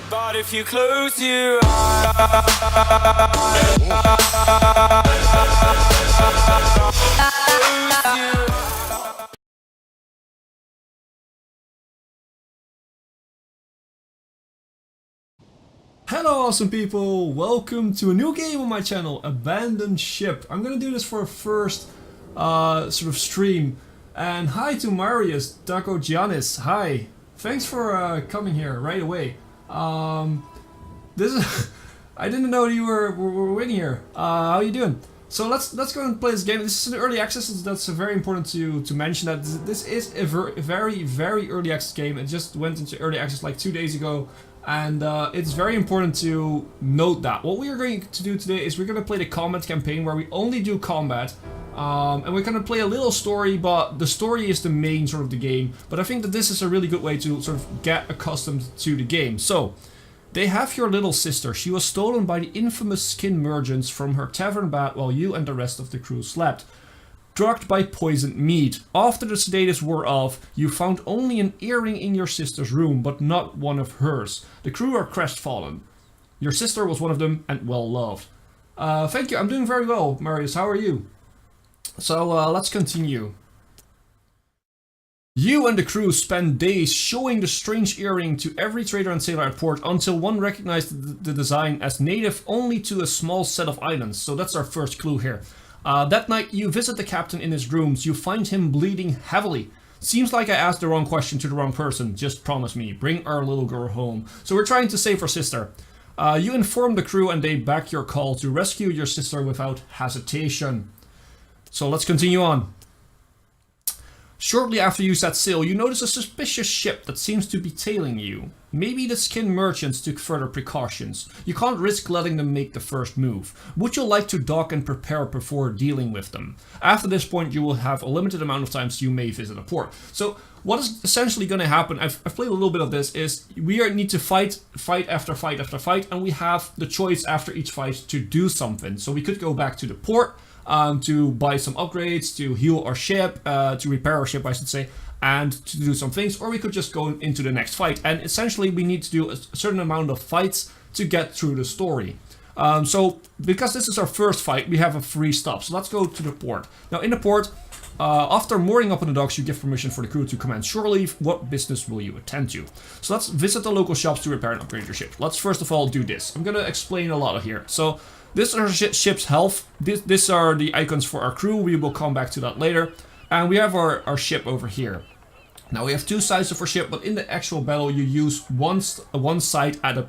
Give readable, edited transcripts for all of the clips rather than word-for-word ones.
But if you close your eyes, Hello awesome people, welcome to a new game on my channel, Abandoned Ship. I'm gonna do this for a first sort of stream. And hi to Marius Daco Giannis, hi. Thanks for coming here right away. This is I didn't know you were in here. How you doing? So let's go and play this game. This is an early access. That's very important to mention that this is a very early access game. It just went into early access like 2 days ago, and it's very important to note that. What we are going to do today is we're going to play the combat campaign where we only do combat. And we're going to play a little story, but the story is the main sort of the game. But I think that this is a really good way to sort of get accustomed to the game. So, they have your little sister. She was stolen by the infamous skin merchants from her tavern bat while you and the rest of the crew slept. Drugged by poisoned meat. After the sedatives wore off, you found only an earring in your sister's room, but not one of hers. The crew are crestfallen. Your sister was one of them and well loved. Thank you, I'm doing very well, Marius. How are you? So let's continue. You and the crew spent days showing the strange earring to every trader and sailor at port until one recognized the design as native only to a small set of islands. So that's our first clue here. That night you visit the captain in his rooms. You find him bleeding heavily. Seems like I asked the wrong question to the wrong person. Just promise me, bring our little girl home. So we're trying to save our sister. You inform the crew and they back your call to rescue your sister without hesitation. So let's continue on. Shortly after you set sail, you notice a suspicious ship that seems to be tailing you. Maybe the skin merchants took further precautions. You can't risk letting them make the first move. Would you like to dock and prepare before dealing with them? After this point, you will have a limited amount of times you may visit a port. So what is essentially going to happen, I've played a little bit of this, is we need to fight after fight after fight, and we have the choice after each fight to do something. So we could go back to the port, to buy some upgrades, to heal our ship, to repair our ship I should say, and to do some things, or we could just go into the next fight. And essentially we need to do a certain amount of fights to get through the story. So because this is our first fight, we have a free stop. So let's go to the port. Now in the port, after mooring up on the docks, you give permission for the crew to commence shore leave. What business will you attend to? So let's visit the local shops to repair and upgrade your ship. Let's first of all do this. I'm gonna explain a lot of here. So this is our ship's health. These are the icons for our crew. We will come back to that later. And we have our ship over here. Now we have two sides of our ship, but in the actual battle you use one side at a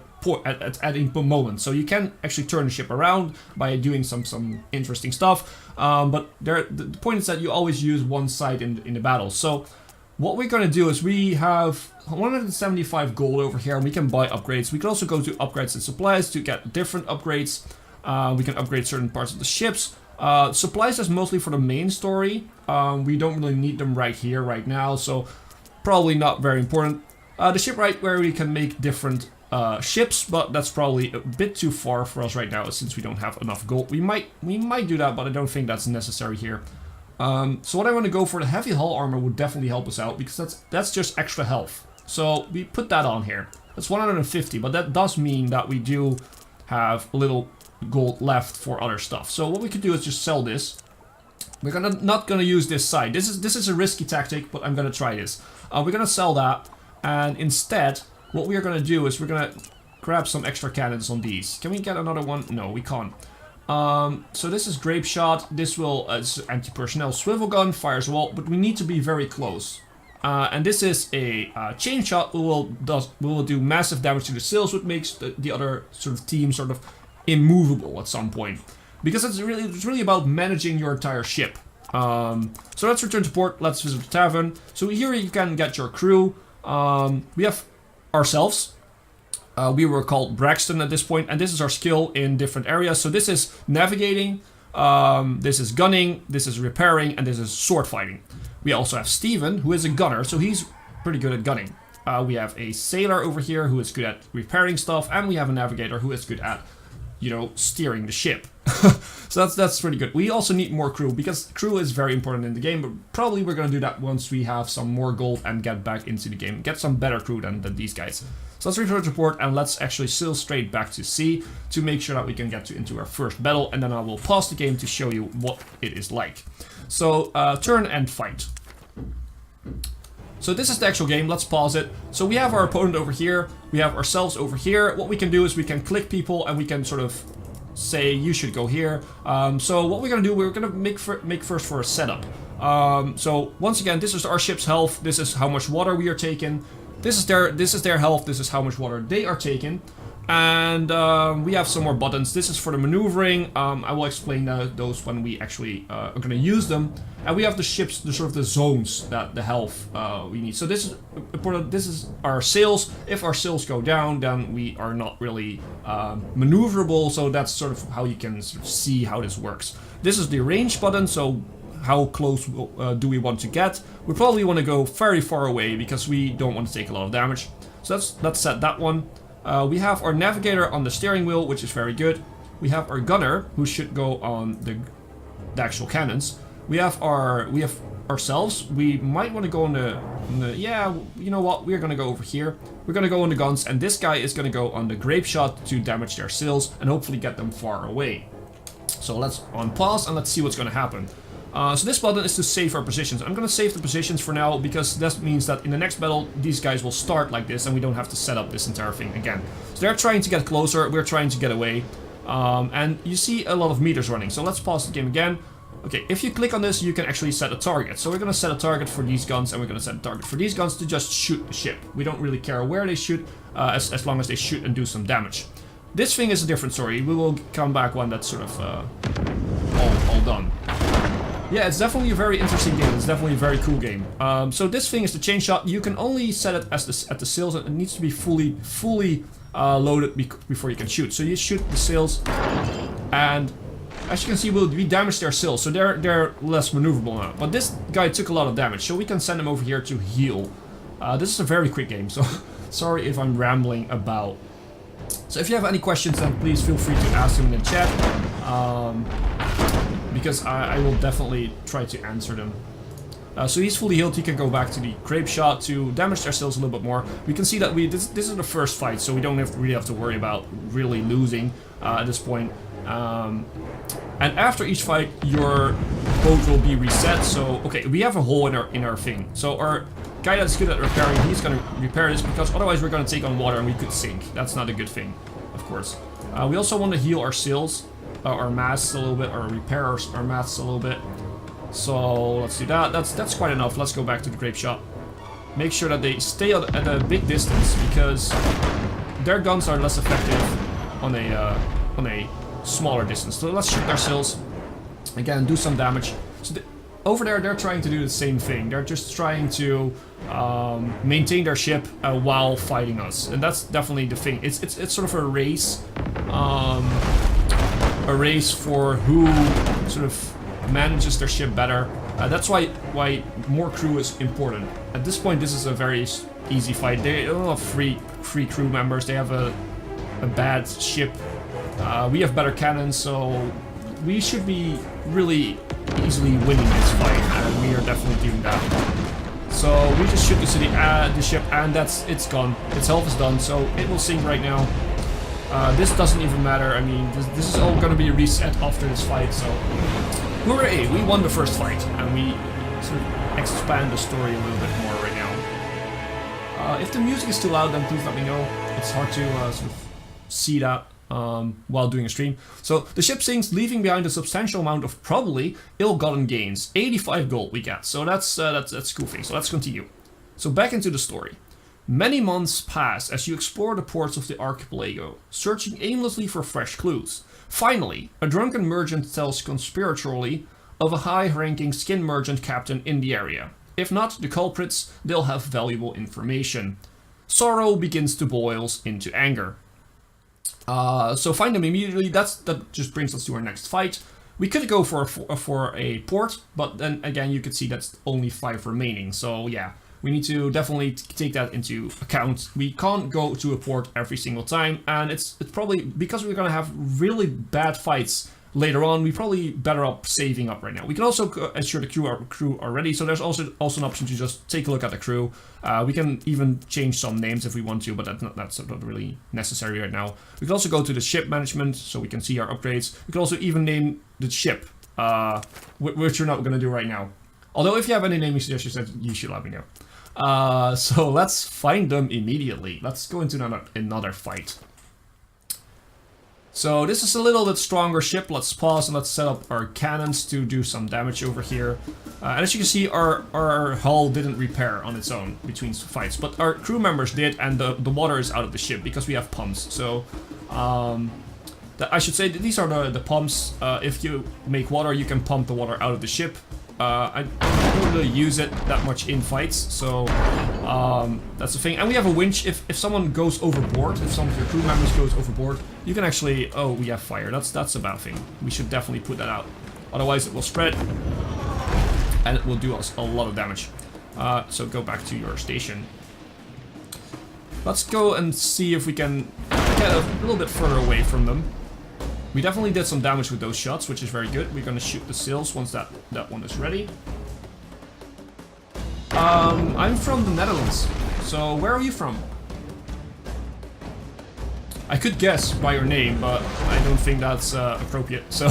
moment. So you can actually turn the ship around by doing some interesting stuff. But the point is that you always use one side in the battle. So what we're going to do is we have 175 gold over here, and we can buy upgrades. We can also go to upgrades and supplies to get different upgrades. We can upgrade certain parts of the ships. Supplies is mostly for the main story. We don't really need them right here, right now, so probably not very important. The shipwright where we can make different ships, but that's probably a bit too far for us right now since we don't have enough gold. We might do that, but I don't think that's necessary here. So what I want to go for, the heavy hull armor would definitely help us out because that's just extra health. So we put that on here. That's 150, but that does mean that we do have a little gold left for other stuff. So what we could do is just sell this. We're not gonna use this side. This is a risky tactic, but I'm gonna try this. We're gonna sell that, and instead what we are gonna do is we're gonna grab some extra cannons on these. Can we get another one? No, we can't. So this is grape shot. This will anti-personnel swivel gun, fires a wall, but we need to be very close. And this is a chain shot. We will do massive damage to the sails, which makes the other sort of team sort of immovable at some point, because it's really about managing your entire ship. So let's return to port. Let's visit the tavern. So here you can get your crew. We have ourselves. We were called Braxton at this point, and this is our skill in different areas. So this is navigating, this is gunning, this is repairing, and this is sword fighting. We also have Steven, who is a gunner, so he's pretty good at gunning. We have a sailor over here who is good at repairing stuff, and we have a navigator who is good at, you know, steering the ship. So that's pretty good. We also need more crew, because crew is very important in the game, but probably we're gonna do that once we have some more gold and get back into the game. Get some better crew than these guys. So let's return to port and let's actually sail straight back to sea to make sure that we can get into our first battle, and then I will pause the game to show you what it is like. So turn and fight. So this is the actual game. Let's pause it. So we have our opponent over here. We have ourselves over here. What we can do is we can click people and we can sort of say you should go here. So what we're gonna do, we're gonna make first for a setup. So once again, this is our ship's health. This is how much water we are taking. This is their health. This is how much water they are taking. And we have some more buttons. This is for the maneuvering. I will explain those when we actually are going to use them. And we have the ships, the sort of the zones that the health we need. So this is important. This is our sails. If our sails go down, then we are not really maneuverable. So that's sort of how you can sort of see how this works. This is the range button. So how close do we want to get? We probably want to go very far away because we don't want to take a lot of damage. So let's set that one. We have our navigator on the steering wheel, which is very good. We have our gunner, who should go on the actual cannons. We have ourselves. We might want to go on the yeah, you know what? We're gonna go over here. We're gonna go on the guns, and this guy is gonna go on the grape shot to damage their sails and hopefully get them far away. So let's on pause and let's see what's gonna happen. So this button is to save our positions. I'm going to save the positions for now because that means that in the next battle these guys will start like this and we don't have to set up this entire thing again. So they're trying to get closer, we're trying to get away. And you see a lot of meters running. So let's pause the game again. Okay, if you click on this you can actually set a target. So we're going to set a target for these guns and we're going to set a target for these guns to just shoot the ship. We don't really care where they shoot as long as they shoot and do some damage. This thing is a different story. We will come back when that's sort of all done. Yeah, it's definitely a very interesting game. It's definitely a very cool game. So this thing is the chain shot. You can only set it as at the sails, and it needs to be fully loaded before you can shoot. So you shoot the sails, and as you can see, we damage their sails, so they're less maneuverable now. But this guy took a lot of damage, so we can send him over here to heal. This is a very quick game, so sorry if I'm rambling about. So if you have any questions, then please feel free to ask them in the chat. Because I will definitely try to answer them. So he's fully healed. He can go back to the grape shot to damage their sails a little bit more. We can see that this is the first fight, so we don't really have to worry about really losing at this point. And after each fight, your boat will be reset. So okay, we have a hole in our thing. So our guy that's good at repairing, he's gonna repair this because otherwise we're gonna take on water and we could sink. That's not a good thing, of course. We also want to heal our sails. Our masts a little bit, or repair our masts a little bit. So let's do that. That's quite enough. Let's go back to the grape shot. Make sure that they stay at a big distance because their guns are less effective on a smaller distance. So let's shoot their sails again, do some damage. So over there, they're trying to do the same thing. They're just trying to maintain their ship while fighting us, and that's definitely the thing. It's sort of a race. A race for who sort of manages their ship better. That's why more crew is important. At this point, this is a very easy fight. They don't have free crew members. They have a bad ship. We have better cannons, so we should be really easily winning this fight, and we are definitely doing that. So we just shoot the ship, and it's gone. Its health is done, so it will sink right now. This doesn't even matter. I mean, this is all gonna be reset after this fight, so hooray! We won the first fight, and we sort of expand the story a little bit more right now. If the music is too loud, then please let me know. It's hard to sort of see that while doing a stream. So the ship sinks, leaving behind a substantial amount of probably ill-gotten gains. 85 gold we get, so that's a cool thing. So let's continue. So back into the story. Many months pass as you explore the ports of the archipelago, searching aimlessly for fresh clues. Finally, a drunken merchant tells conspiratorially of a high-ranking skin merchant captain in the area. If not the culprits, they'll have valuable information. Sorrow begins to boil into anger. So find them immediately. That just brings us to our next fight. We could go for a port, but then again you could see that's only 5 remaining. So yeah. We need to definitely take that into account. We can't go to a port every single time, and it's probably because we're gonna have really bad fights later on, we probably better up saving up right now. We can also ensure the crew are ready. So there's also an option to just take a look at the crew. We can even change some names if we want to, but that's not really necessary right now. We can also go to the ship management, so we can see our upgrades. We can also even name the ship, which we're not going to do right now. Although if you have any naming suggestions, you should let me know. So let's find them immediately. Let's go into another fight. So this is a little bit stronger ship. Let's pause and let's set up our cannons to do some damage over here. And as you can see, our hull didn't repair on its own between fights, but our crew members did, and the water is out of the ship because we have pumps. So I should say that these are the pumps. If you make water, you can pump the water out of the ship. I don't really use it that much in fights, so that's the thing. And we have a winch. If someone goes overboard, if some of your crew members goes overboard, you can actually... Oh, we have fire. That's a bad thing. We should definitely put that out. Otherwise it will spread, and it will do us a lot of damage. So go back to your station. Let's go and see if we can get a little bit further away from them. We definitely did some damage with those shots, which is very good. We're gonna shoot the sails once that one is ready. I'm from the Netherlands. So where are you from? I could guess by your name, but I don't think that's appropriate. So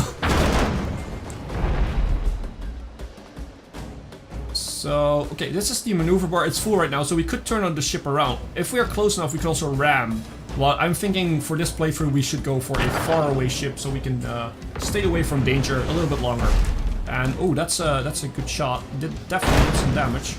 okay, this is the maneuver bar. It's full right now, so we could turn on the ship around. If we are close enough, we can also ram. Well, I'm thinking for this playthrough we should go for a faraway ship so we can stay away from danger a little bit longer. And oh, that's a good shot. Definitely did some damage.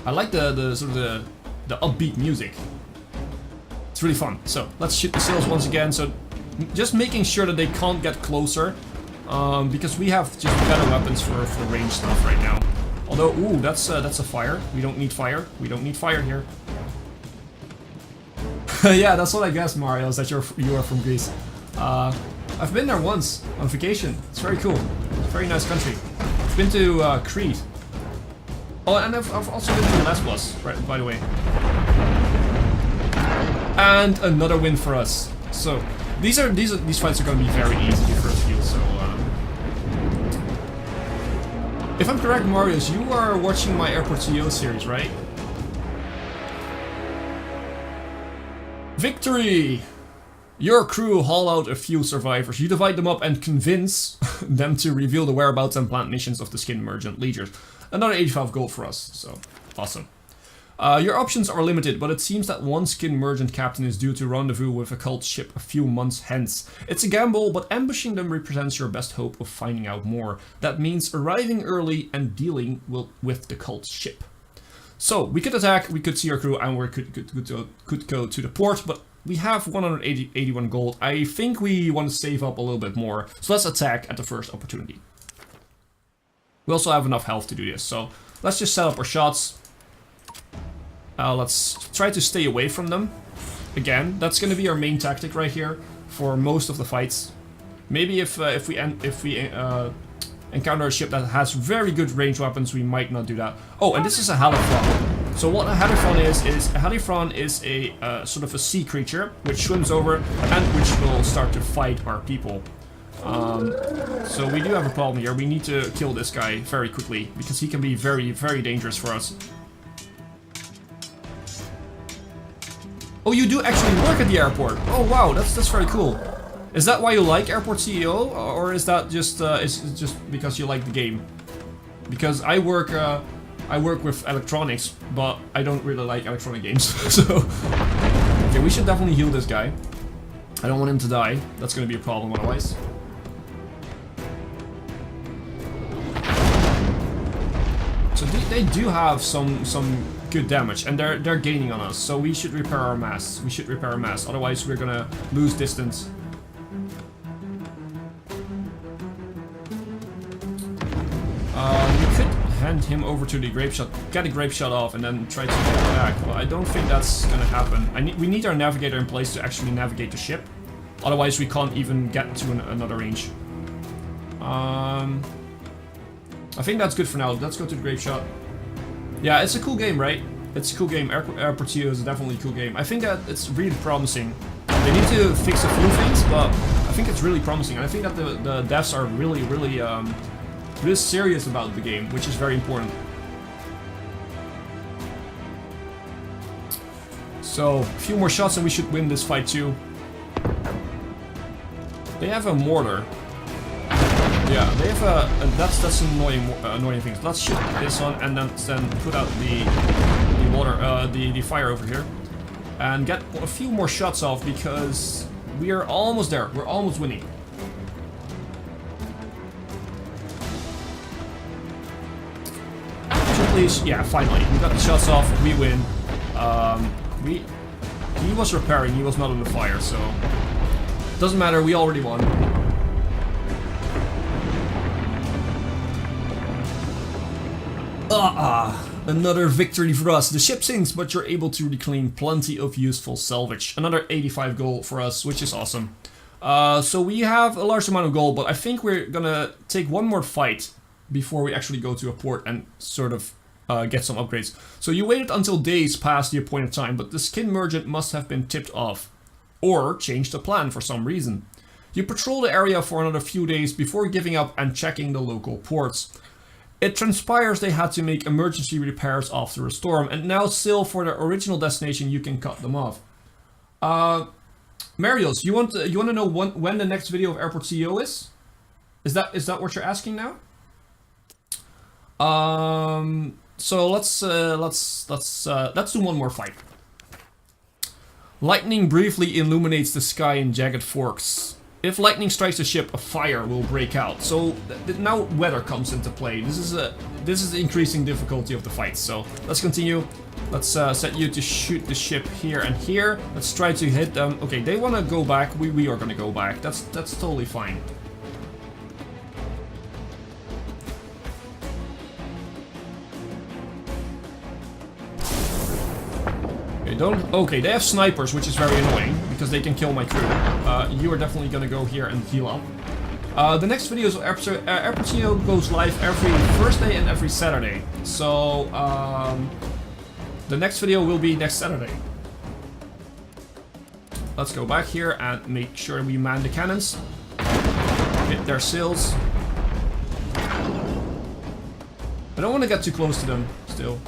I like the sort of the upbeat music. It's really fun. So let's shoot the sails once again. So just making sure that they can't get closer. Because we have just better weapons for range stuff right now. Although, ooh, that's a fire. We don't need fire. We don't need fire here. Yeah, that's what I guessed, Mario, is that you are from Greece. I've been there once on vacation. It's very cool. It's a very nice country. I've been to Crete. Oh, and I've also been to Lesbos, right, by the way. And another win for us. So these fights are going to be very easy the first few. So if I'm correct, Marius, you are watching my Airport CEO series, right? Victory! Your crew haul out a few survivors. You divide them up and convince them to reveal the whereabouts and plant missions of the skin merchant leaders. Another 85 gold for us, so awesome. Your options are limited, but it seems that one skin merchant captain is due to rendezvous with a cult ship a few months hence. It's a gamble, but ambushing them represents your best hope of finding out more. That means arriving early and dealing with the cult ship. So, we could attack, we could see our crew, and we could go to the port, but we have 181 gold. I think we want to save up a little bit more, so let's attack at the first opportunity. We also have enough health to do this, so let's just set up our shots. Let's try to stay away from them. Again, that's going to be our main tactic right here for most of the fights. Maybe if we encounter a ship that has very good range weapons, we might not do that. Oh, and this is a halifron. So what a halifron is a halifron is a sort of a sea creature which swims over and which will start to fight our people. So we do have a problem here. We need to kill this guy very quickly because he can be very, very dangerous for us. Oh, you do actually work at the airport. Oh wow, that's very cool. Is that why you like Airport CEO, or is that just because you like the game? Because I work with electronics, but I don't really like electronic games. So okay, we should definitely heal this guy. I don't want him to die. That's going to be a problem otherwise. So they do have some good damage, and they're gaining on us. So we should repair our mass. Otherwise, we're gonna lose distance. We could hand him over to the grape shot, get a grape shot off, and then try to get back. But I don't think that's gonna happen. We need our navigator in place to actually navigate the ship. Otherwise, we can't even get to another range. I think that's good for now. Let's go to the grape shot. Yeah, it's a cool game, right? It's a cool game. Airport CO is definitely a cool game. I think that it's really promising. They need to fix a few things, but I think it's really promising. And I think that the devs are really, really, really serious about the game, which is very important. So, a few more shots and we should win this fight too. They have a mortar. Yeah, they have a that's an annoying thing. Let's shoot this one and then put out the water, the fire over here, and get a few more shots off because we are almost there. We're almost winning. Please, yeah, finally we got the shots off. We win. He was repairing. He was not on the fire, so doesn't matter. We already won. Another victory for us. The ship sinks, but you're able to reclaim plenty of useful salvage. Another 85 gold for us, which is awesome. So we have a large amount of gold, but I think we're gonna take one more fight before we actually go to a port and sort of get some upgrades. So you waited until days past the appointed time, but the skin merchant must have been tipped off or changed the plan for some reason. You patrol the area for another few days before giving up and checking the local ports. It transpires they had to make emergency repairs after a storm, and now sail for their original destination. You can cut them off. Marios, you want to know when the next video of Airport CEO is? Is that what you're asking now? So let's do one more fight. Lightning briefly illuminates the sky in jagged forks. If lightning strikes a ship, a fire will break out. So now weather comes into play. This is the increasing difficulty of the fight. So let's continue. Let's set you to shoot the ship here and here. Let's try to hit them. Okay, they want to go back. We are gonna go back. That's totally fine. Okay, they have snipers, which is very annoying, because they can kill my crew. You are definitely gonna go here and heal up. The next video is Airport CEO goes live every Thursday and every Saturday. So, the next video will be next Saturday. Let's go back here and make sure we man the cannons. Hit their sails. I don't want to get too close to them, still.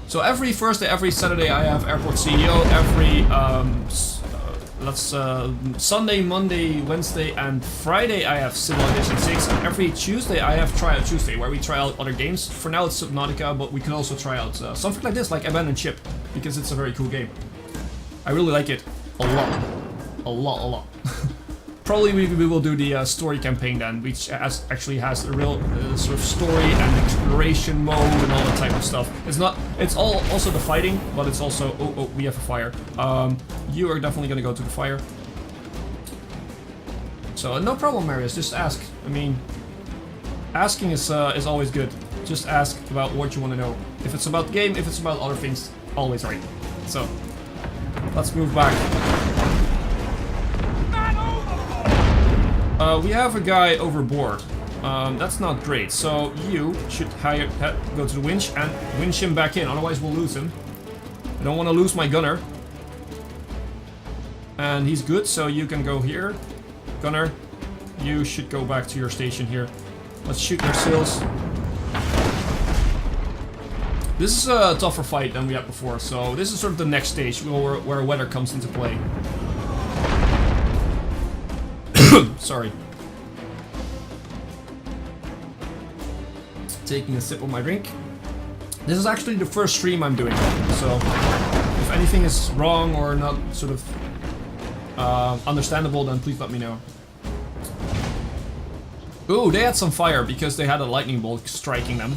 So every Thursday, every Saturday I have Airport CEO, every Sunday, Monday, Wednesday and Friday I have Civil Edition 6, and every Tuesday I have Tryout Tuesday where we try out other games. For now it's Subnautica, but we can also try out something like this, like Abandoned Ship, because it's a very cool game. I really like it a lot. A lot. Probably we will do the story campaign then, which actually has a real sort of story and exploration mode and all that type of stuff. It's also the fighting, but it's also, oh, we have a fire. You are definitely gonna go to the fire. So no problem, Marius, just ask. I mean, asking is always good. Just ask about what you want to know. If it's about the game, if it's about other things, always right. So, let's move back. We have a guy overboard. That's not great. So you should go to the winch and winch him back in. Otherwise, we'll lose him. I don't want to lose my gunner. And he's good, so you can go here. Gunner, you should go back to your station here. Let's shoot their sails. This is a tougher fight than we had before. So this is sort of the next stage where weather comes into play. Sorry. Taking a sip of my drink. This is actually the first stream I'm doing, so if anything is wrong or not sort of understandable, then please let me know. Ooh, they had some fire because they had a lightning bolt striking them.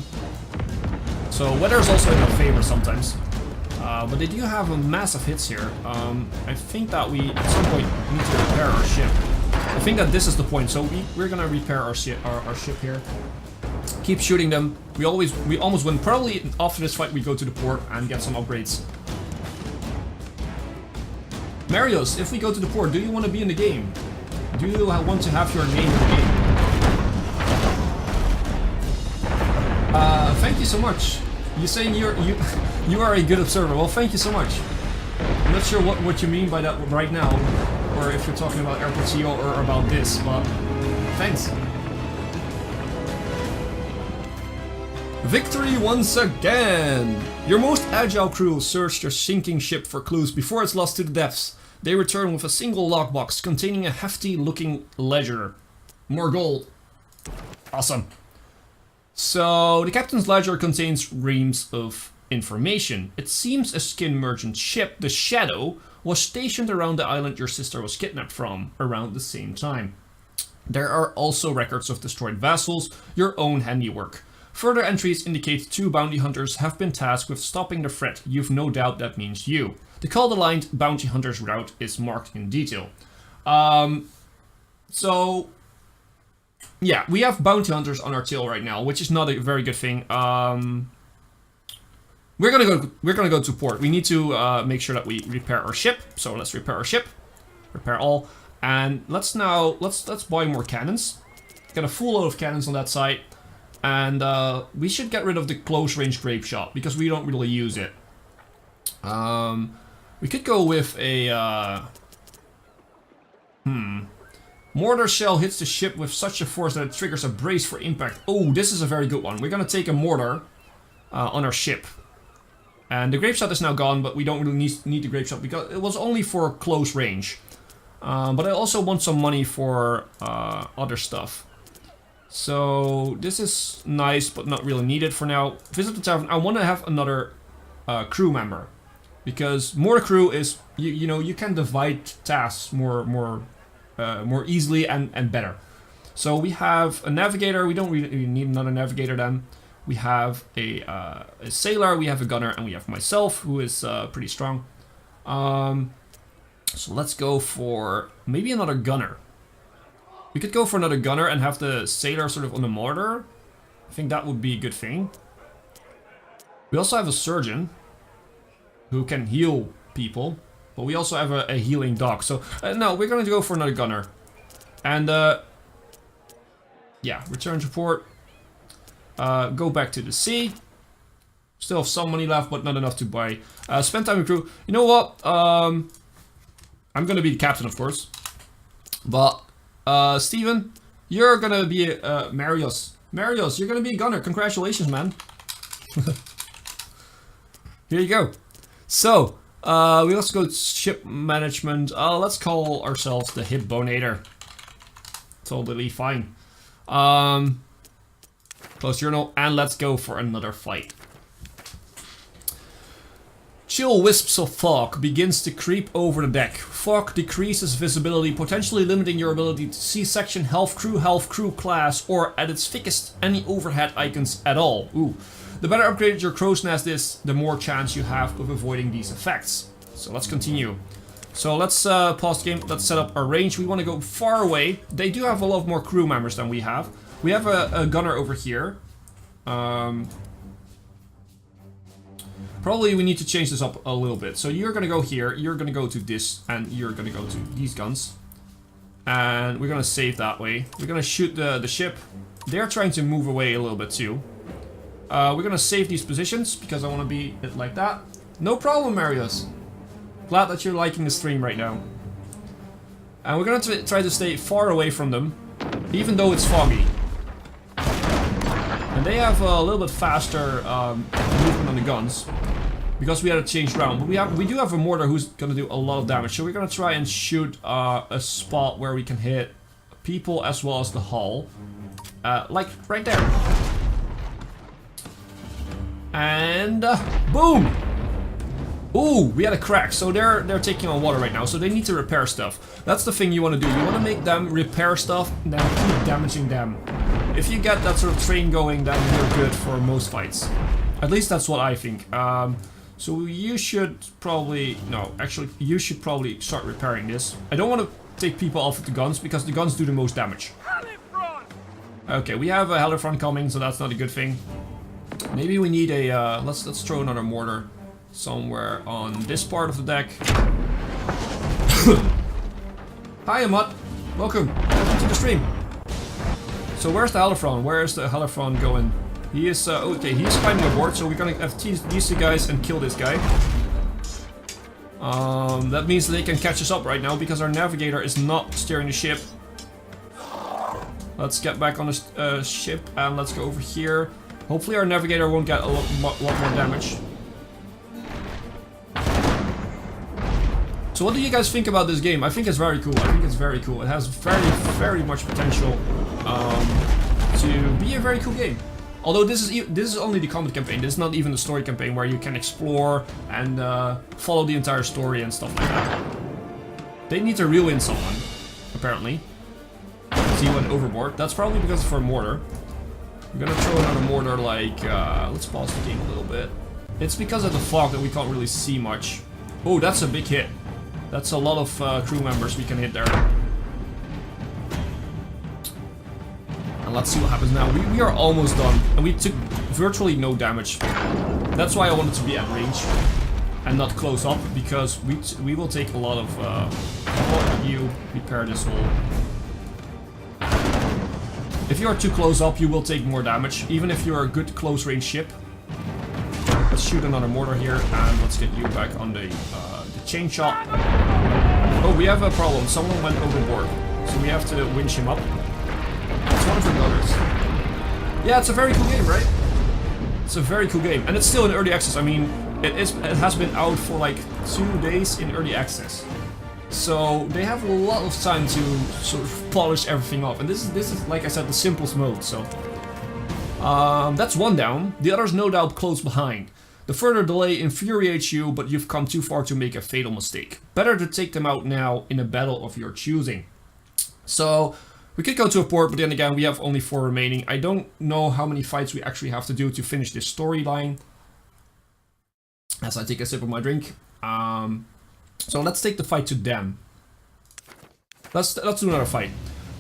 So weather is also in their favor sometimes. But they do have a massive hits here. I think that we at some point need to repair our ship. I think that this is the point, so we're gonna repair our ship here. Keep shooting them. We almost win. Probably after this fight we go to the port and get some upgrades. Marios, if we go to the port, do you want to be in the game? Do you want to have your name in the game? thank you so much. You're saying you are a good observer. Well, thank you so much. I'm not sure what you mean by that right now, or if you're talking about Airport CEO or about this, but thanks. Victory once again! Your most agile crew searched your sinking ship for clues before it's lost to the depths. They return with a single lockbox containing a hefty-looking ledger. More gold. Awesome. So, the captain's ledger contains reams of information. It seems a skin merchant ship, the Shadow, was stationed around the island your sister was kidnapped from around the same time. There are also records of destroyed vessels, your own handiwork. Further entries indicate 2 bounty hunters have been tasked with stopping the threat. You've no doubt that means you. The call-aligned bounty hunter's route is marked in detail. So yeah, we have bounty hunters on our tail right now, which is not a very good thing. We're gonna go to port. We need to make sure that we repair our ship. So let's repair our ship. Repair all. And let's buy more cannons. Get a full load of cannons on that side. And we should get rid of the close range grape shot because we don't really use it. We could go with a mortar shell hits the ship with such a force that it triggers a brace for impact. Oh, this is a very good one. We're gonna take a mortar on our ship. And the grape shot is now gone, but we don't really need the grape shot because it was only for close range. But I also want some money for other stuff. So this is nice, but not really needed for now. Visit the tavern. I want to have another crew member, because more crew is you know, you can divide tasks more easily and better. So we have a navigator. We don't really need another navigator then. We have a sailor. We have a gunner, and we have myself, who is pretty strong. So let's go for maybe another gunner. We could go for another gunner and have the sailor sort of on the mortar. I think that would be a good thing. We also have a surgeon who can heal people, but we also have a healing dog. So no, we're going to go for another gunner. And yeah, return to port. Go back to the sea. Still have some money left, but not enough to buy. Spend time with crew. You know what? I'm going to be the captain, of course. But Steven, you're gonna be Marios. Marios, you're gonna be a gunner. Congratulations, man. Here you go. So, we also go to ship management. Let's call ourselves the Hipbonator. Totally fine. Close journal, and let's go for another fight. Chill wisps of fog begins to creep over the deck. Fog decreases visibility, potentially limiting your ability to see section, health crew class, or at its thickest, any overhead icons at all. Ooh. The better upgraded your crow's nest is, the more chance you have of avoiding these effects. So let's continue. So let's pause the game, let's set up our range. We want to go far away. They do have a lot more crew members than we have. We have a gunner over here. Probably we need to change this up a little bit. So you're gonna go here, you're gonna go to this, and you're gonna go to these guns. And we're gonna save that way. We're gonna shoot the ship. They're trying to move away a little bit too. We're gonna save these positions because I wanna be it like that. No problem, Marius. Glad that you're liking the stream right now. And we're gonna try to stay far away from them, even though it's foggy. And they have a little bit faster movement on the guns, because we had to change round. But we do have a mortar who's gonna do a lot of damage. So we're gonna try and shoot a spot where we can hit people as well as the hull, like right there. And boom! Ooh, we had a crack. So they're taking on water right now. So they need to repair stuff. That's the thing you want to do. You want to make them repair stuff, and then keep damaging them. If you get that sort of train going, then you're good for most fights. At least that's what I think. So you should probably... No, actually, you should probably start repairing this. I don't want to take people off with the guns, because the guns do the most damage. Okay, we have a Helifron coming, so that's not a good thing. Maybe we need a... let's throw another mortar somewhere on this part of the deck. Hi, Amat. Welcome to the stream. So where's the Helifron? Where is the Helifron going? He is, okay, he's climbing aboard, so we're gonna have these two guys and kill this guy. That means they can catch us up right now because our navigator is not steering the ship. Let's get back on the ship and let's go over here. Hopefully our navigator won't get a lot more damage. So what do you guys think about this game? I think it's very cool. I think it's very cool. It has very much potential to be a very cool game. Although this is only the combat campaign. This is not even the story campaign where you can explore and follow the entire story and stuff like that. They need to reel in someone, apparently. He went overboard. That's probably because for a mortar. I'm gonna throw another mortar like, let's pause the game a little bit. It's because of the fog that we can't really see much. Oh, that's a big hit. That's a lot of crew members we can hit there. And let's see what happens now. We are almost done. And we took virtually no damage. That's why I wanted to be at range. And not close up. Because we will take a lot of... you repair this hole. If you are too close up, you will take more damage. Even if you're a good close range ship. Let's shoot another mortar here. And let's get you back on the chain shot. Oh, we have a problem. Someone went overboard. So we have to winch him up. It's one of the others. Yeah, it's a very cool game, right? It's a very cool game. And it's still in early access. I mean, it has been out for like 2 days in early access. So they have a lot of time to sort of polish everything off. And this is like I said, the simplest mode, so. That's one down. The others no doubt close behind. The further delay infuriates you, but you've come too far to make a fatal mistake. Better to take them out now in a battle of your choosing. So, we could go to a port, but then again, we have only 4 remaining. I don't know how many fights we actually have to do to finish this storyline. As I take a sip of my drink. So let's take the fight to them. Let's do another fight.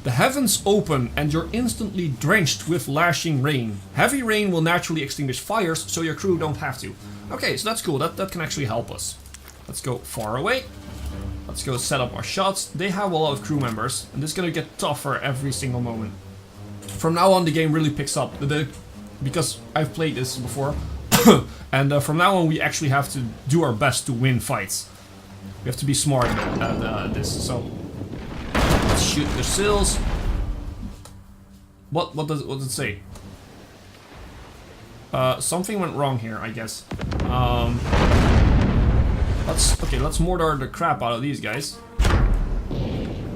The heavens open and you're instantly drenched with lashing rain. Heavy rain will naturally extinguish fires, so your crew don't have to. Okay, so that's cool. That can actually help us. Let's go far away. Let's go set up our shots. They have a lot of crew members, and this is gonna get tougher every single moment. From now on, the game really picks up. Because I've played this before. And from now on, we actually have to do our best to win fights. We have to be smart at this, so... Let's shoot the sills. What does it say? Something went wrong here, I guess. Let's mortar the crap out of these guys.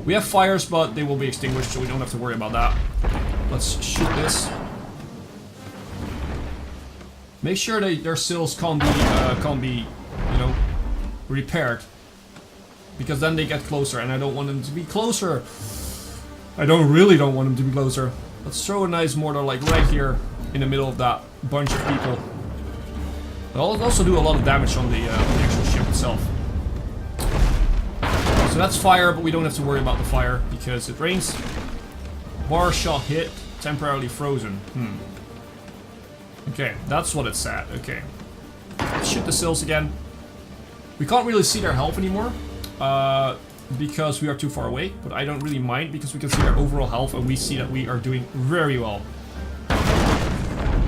We have fires, but they will be extinguished, so we don't have to worry about that. Let's shoot this. Make sure that their sills can't be, you know, repaired. Because then they get closer, and I don't want them to be closer. I really don't want them to be closer. Let's throw a nice mortar like right here in the middle of that bunch of people. It'll also do a lot of damage on the actual ship itself. So that's fire, but we don't have to worry about the fire because it rains. Bar shot hit, temporarily frozen. Okay, that's what it said. Okay. Let's shoot the sills again. We can't really see their health anymore. Because we are too far away, but I don't really mind because we can see their overall health and we see that we are doing very well.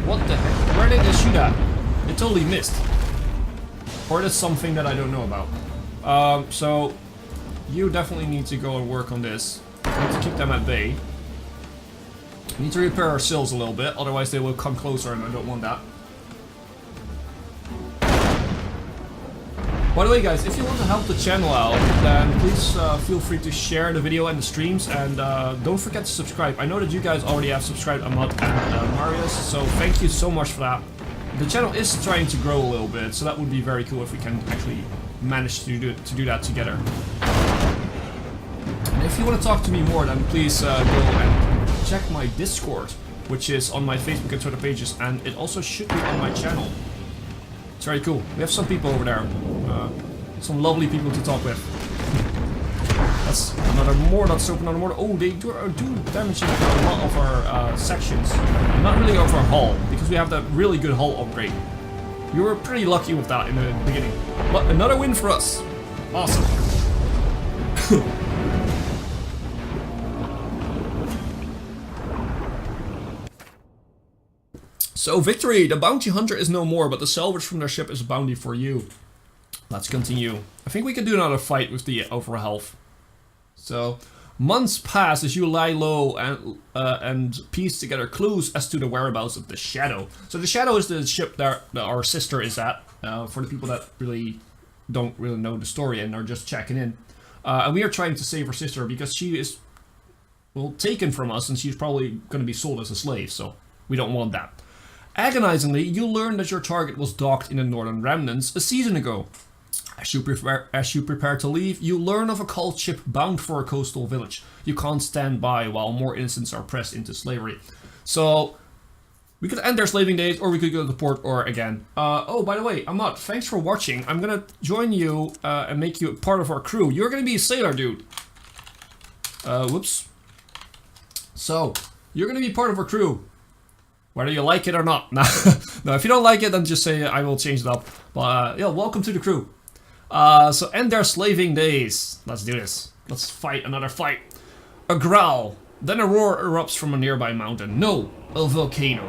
What the heck? Where did they shoot at? It totally missed. Or that's something that I don't know about. So you definitely need to go and work on this. We need to keep them at bay. We need to repair our sills a little bit, otherwise they will come closer and I don't want that. By the way guys, if you want to help the channel out, then please feel free to share the video and the streams, and don't forget to subscribe. I know that you guys already have subscribed, Ahmad and Marius, so thank you so much for that. The channel is trying to grow a little bit, so that would be very cool if we can actually manage to do that together. And if you want to talk to me more, then please go and check my Discord, which is on my Facebook and Twitter pages, and it also should be on my channel. It's very cool. We have some people over there. Some lovely people to talk with. That's another mortar. Let's open another mortar. Oh, they do damaging a lot of our sections. Not really of our hull, because we have that really good hull upgrade. We were pretty lucky with that in the beginning. But another win for us. Awesome. So victory! The bounty hunter is no more, but the salvage from their ship is a bounty for you. Let's continue. I think we can do another fight with the overall health. So, months pass as you lie low and piece together clues as to the whereabouts of the Shadow. So the Shadow is the ship that our sister is at, for the people that don't really know the story and are just checking in. And we are trying to save our sister because she is, well, taken from us and she's probably going to be sold as a slave, so we don't want that. Agonizingly, you learn that your target was docked in the Northern Remnants a season ago. As you prepare to leave, you learn of a cult ship bound for a coastal village. You can't stand by while more innocents are pressed into slavery. So, we could end their slaving days, or we could go to the port, or again. Oh, by the way, Ahmad, thanks for watching. I'm gonna join you and make you part of our crew. You're gonna be a sailor, dude. Whoops. So, you're gonna be part of our crew. Whether you like it or not. No, if you don't like it, then just say I will change it up. But, yeah, welcome to the crew. So end their slaving days. Let's do this. Let's fight another fight. A growl. Then a roar erupts from a nearby mountain. No, a volcano.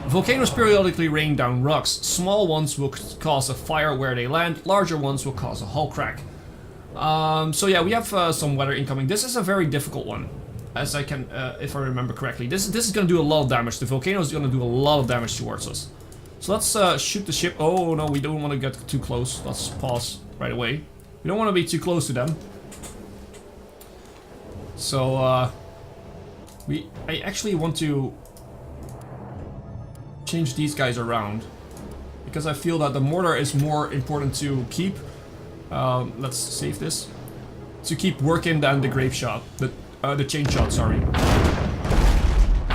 Volcanoes periodically rain down rocks. Small ones will cause a fire where they land. Larger ones will cause a hull crack. So yeah, we have some weather incoming. This is a very difficult one. As I can, if I remember correctly. This is going to do a lot of damage. The volcano is going to do a lot of damage towards us. So let's shoot the ship. Oh no, we don't want to get too close. Let's pause right away. We don't want to be too close to them. So I actually want to change these guys around because I feel that the mortar is more important to keep. Let's save this. To keep working than the grape shot. The chain shot, sorry.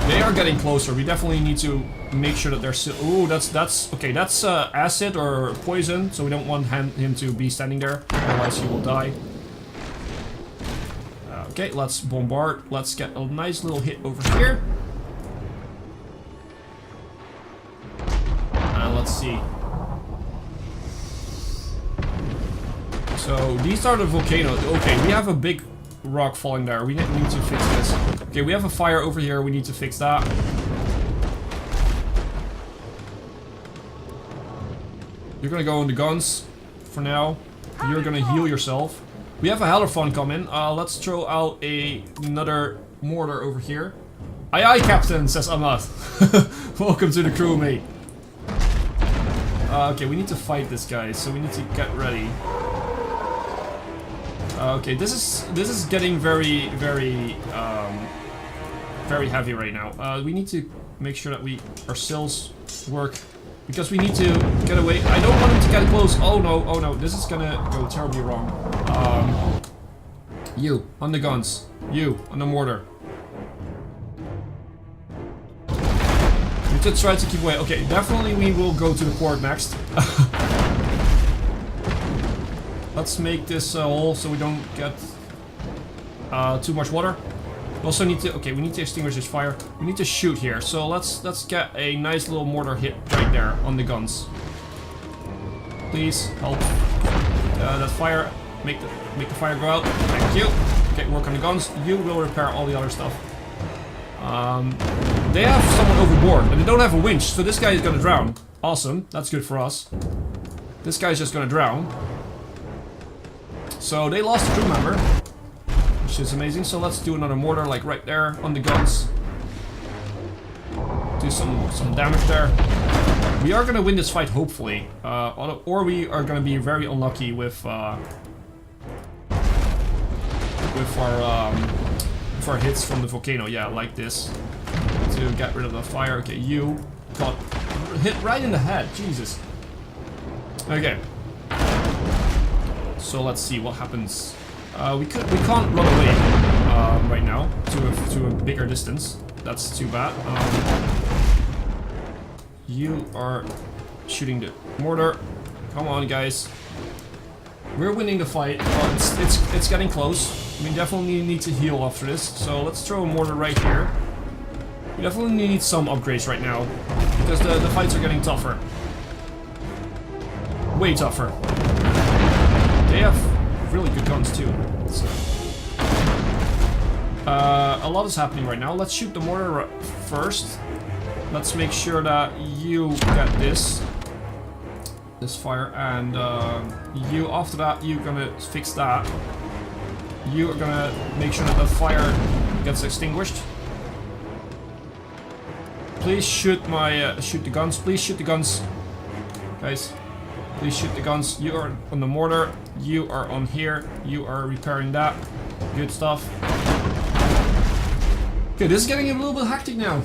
They are getting closer. We definitely need to make sure that they're still... Ooh, that's... Okay, that's acid or poison, so we don't want him to be standing there. Otherwise he will die. Okay, let's bombard. Let's get a nice little hit over here. And let's see. So, these are the volcanoes. Okay, we have a big rock falling there. We need to fix this. Okay, we have a fire over here. We need to fix that. You're gonna go on the guns for now. You're gonna heal yourself. We have a Hallerfon coming. Let's throw out another mortar over here. Aye aye, Captain, says Ahmad. Welcome to the crew, mate. Okay, we need to fight this guy, so we need to get ready. Okay, this is getting very heavy right now. We need to make sure that our sails work because we need to get away. I don't want him to get close. Oh no, this is gonna go terribly wrong. You on the guns, you on the mortar. We should try to keep away. Okay, definitely we will go to the port next. Let's make this hole so we don't get too much water. We also need to, okay, we need to extinguish this fire. We need to shoot here, so let's get a nice little mortar hit right there on the guns. Please help that fire, make the fire go out. Thank you. Okay, work on the guns. You will repair all the other stuff. They have someone overboard, and they don't have a winch, so this guy is gonna drown. Awesome, that's good for us. This guy's just gonna drown. So they lost a crew member, which is amazing. So let's do another mortar, like right there on the guns. Do some damage there. We are gonna win this fight, hopefully, or we are gonna be very unlucky with our hits from the volcano. Yeah, like this, to get rid of the fire. Okay, you got hit right in the head. Jesus. Okay. So let's see what happens. We can't run away right now to a bigger distance. That's too bad. You are shooting the mortar. Come on, guys. We're winning the fight. It's getting close. We definitely need to heal after this. So let's throw a mortar right here. We definitely need some upgrades right now because the fights are getting tougher. Way tougher. They have really good guns too. So. A lot is happening right now. Let's shoot the mortar first. let's make sure that you get this fire, and you, after that, you're gonna fix that. You are gonna make sure that the fire gets extinguished. Please shoot my shoot the guns. Please shoot the guns, guys. Please shoot the guns. You are on the mortar. You are on here. You are repairing that. Good stuff. Okay, this is getting a little bit hectic now.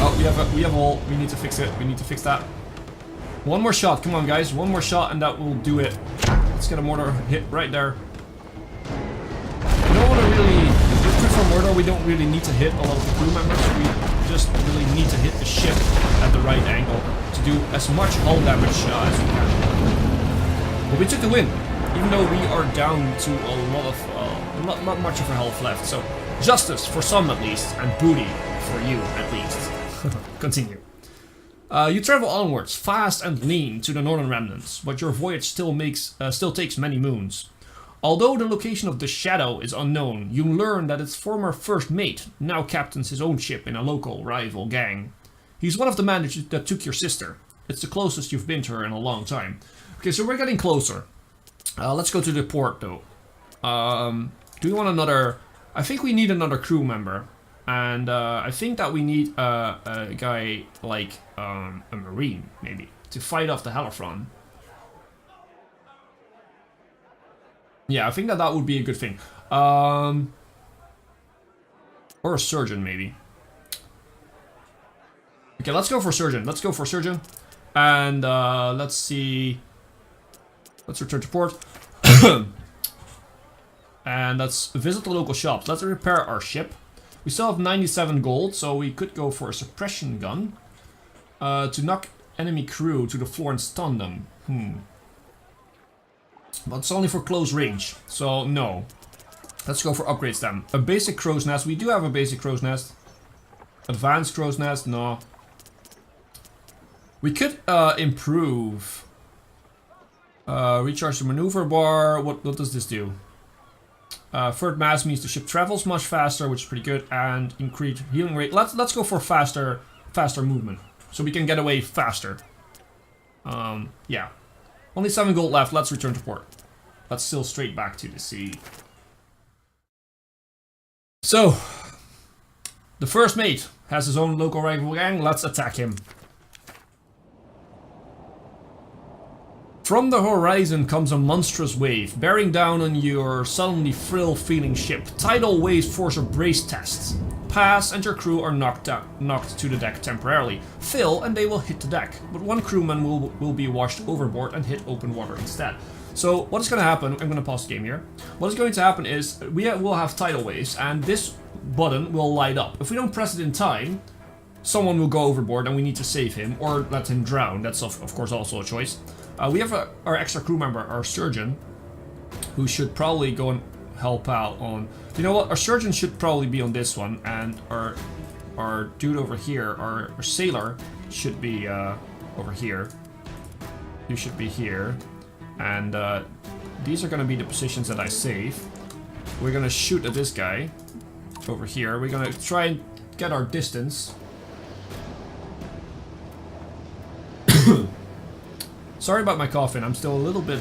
Oh, we have all. We need to fix it. We need to fix that. One more shot. Come on, guys. One more shot, and that will do it. Let's get a mortar hit right there. We don't want to really. With for mortar, we don't really need to hit a lot of the crew members. We just really need to hit the ship at the right angle to do as much hull damage as we can. But we took the win, even though we are down to a lot of not much of our health left. So justice for some at least, and booty for you at least. Continue. You travel onwards, fast and lean, to the northern remnants, but your voyage still takes many moons. Although the location of the Shadow is unknown, you learn that its former first mate now captains his own ship in a local rival gang. He's one of the men that took your sister. It's the closest you've been to her in a long time. Okay, so we're getting closer. Let's go to the port, though. Do we want another... I think we need another crew member. And I think that we need a guy like a marine, maybe, to fight off the Halifron. Yeah, I think that would be a good thing. Or a surgeon, maybe. Okay, let's go for surgeon. Let's go for surgeon. And let's see. Let's return to port. And let's visit the local shops. Let's repair our ship. We still have 97 gold, so we could go for a suppression gun. To knock enemy crew to the floor and stun them. But it's only for close range, so no. Let's go for upgrades then. A basic crow's nest. We do have a basic crow's nest. Advanced crow's nest, no. We could improve. Recharge the maneuver bar. What does this do? Third mass means the ship travels much faster, which is pretty good, and increased healing rate. Let's go for faster movement, so we can get away faster. Yeah. Only 7 gold left. Let's return to port. Let's sail straight back to the sea. So, the first mate has his own local rival gang. Let's attack him. From the horizon comes a monstrous wave, bearing down on your suddenly thrill-feeling ship. Tidal waves force a brace test. Pass and your crew are knocked to the deck temporarily. Fail and they will hit the deck, but one crewman will be washed overboard and hit open water instead. So what is going to happen, I'm going to pause the game here. What is going to happen is we'll have tidal waves and this button will light up. If we don't press it in time, someone will go overboard and we need to save him or let him drown. That's of course also a choice. We have our extra crew member, our surgeon, who should probably go and help out on... You know what, our surgeon should probably be on this one, and our dude over here, our sailor, should be over here. You should be here. And these are going to be the positions that I save. We're going to shoot at this guy over here. We're going to try and get our distance. Sorry about my coughing. I'm still a little bit.